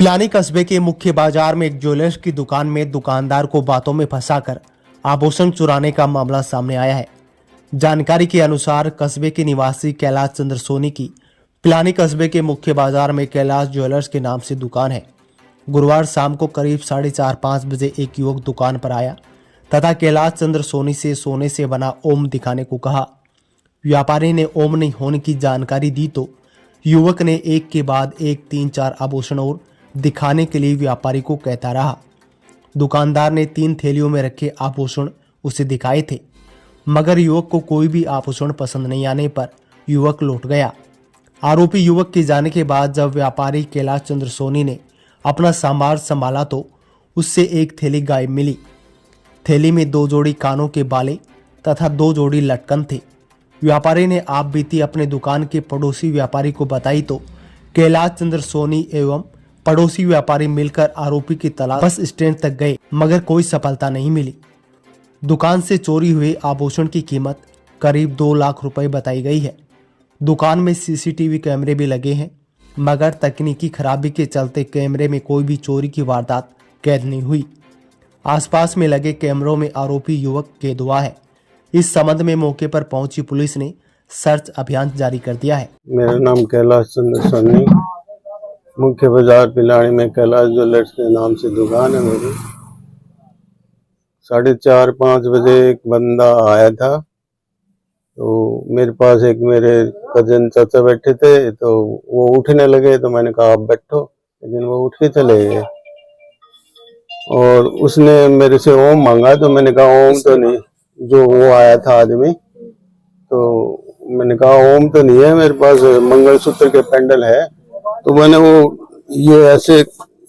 पिलानी कस्बे के मुख्य बाजार में एक ज्वेलर्स की दुकान में दुकानदार को बातों में फंसाकर आभूषण चुराने का मामला सामने आया है। जानकारी के अनुसार कस्बे के निवासी कैलाश चंद्र सोनी की पिलानी कस्बे के मुख्य बाजार में कैलाश ज्वेलर्स के नाम से दुकान है। गुरुवार शाम को करीब 4:30-5 बजे एक युवक दुकान पर आया तथा कैलाश चंद्र सोनी से सोने से बना ओम दिखाने को कहा। व्यापारी ने ओम नहीं होने की जानकारी दी तो युवक ने एक के बाद एक 3-4 आभूषण और दिखाने के लिए व्यापारी को कहता रहा। दुकानदार ने 3 थैलियों में रखे आभूषण उसे दिखाए थे, मगर युवक को कोई भी आभूषण पसंद नहीं आने पर युवक लौट गया। आरोपी युवक के जाने के बाद जब व्यापारी कैलाश चंद्र सोनी ने अपना सामान संभाला तो उससे एक थैली गायब मिली। थैली में 2 जोड़ी कानों के बाले तथा 2 जोड़ी लटकन थे। व्यापारी ने आप बीती अपने दुकान के पड़ोसी व्यापारी को बताई तो कैलाश चंद्र सोनी एवं पड़ोसी व्यापारी मिलकर आरोपी की तलाश बस स्टैंड तक गए, मगर कोई सफलता नहीं मिली। दुकान से चोरी हुए आभूषण की कीमत करीब 2 लाख रुपए बताई गई है। दुकान में सीसीटीवी कैमरे भी लगे हैं, मगर तकनीकी खराबी के चलते कैमरे में कोई भी चोरी की वारदात कैद नहीं हुई। आसपास में लगे कैमरों में आरोपी युवक कैद हुआ है। इस संबंध में मौके पर पहुंची पुलिस ने सर्च अभियान जारी कर दिया है। मेरा नाम कैलाश चंद्र सोनी, मुख्य बाजार पिलानी में कैलाश ज्वेलर्स के नाम से दुकान है मेरी। 4:30-5 बजे एक बंदा आया था, तो मेरे पास एक मेरे कजन चाचा बैठे थे, तो वो उठने लगे तो मैंने कहा आप बैठो, लेकिन वो उठ के चले गए। और उसने मेरे से ओम मांगा तो मैंने कहा ओम तो नहीं, जो वो आया था आदमी, तो मैंने कहा ओम तो नहीं है मेरे पास, मंगलसूत्र के पेंडल है। तो मैंने वो ये ऐसे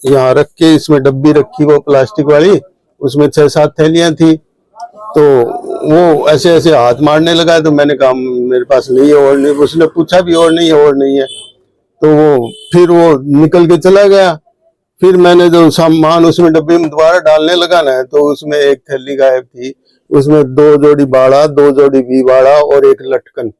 यहाँ रख के इसमें डब्बी रखी वो प्लास्टिक वाली, उसमें 6-7 थैलियां थी, तो वो ऐसे ऐसे हाथ मारने लगा। तो मैंने कहा मेरे पास नहीं है और नहीं। उसने पूछा भी और नहीं है और नहीं है, तो वो फिर वो निकल के चला गया। फिर मैंने जो सामान उसमें डब्बी में दोबारा डालने लगा ना, तो उसमें एक थैली गायब थी। उसमें 2 जोड़ी बाड़ा, 2 जोड़ी वी बाड़ा और एक लटकन,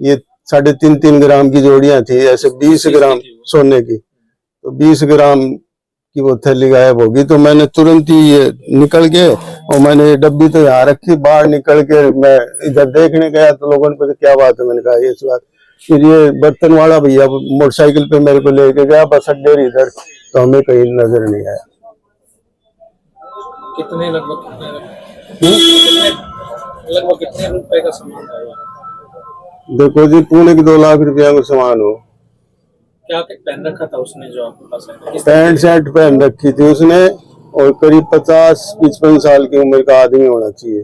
ये 3.5 ग्राम की जोड़ियां थी, ऐसे 20 ग्राम सोने की। तो 20 ग्राम की वो थैली गायब होगी। तो मैंने तुरंत ही ये निकल के, और मैंने डब्बी तो यहाँ रखी, बाहर निकल के मैं इधर देखने गया तो लोगों ने पूछा क्या बात है, मैंने कहा ये बात। फिर ये बर्तन वाला भैया मोटरसाइकिल पे मेरे को लेके गया बस अड्डे इधर, तो हमें कहीं नजर नहीं आया। कितने लगभग कितने रुपए का सामान था? देखो जी, 2.25 लाख रुपया का सामान हो। क्या पहन रखा था उसने जो आपके पास है? पैंट शर्ट पहन रखी थी उसने, और करीब 50-55 साल की उम्र का आदमी होना चाहिए।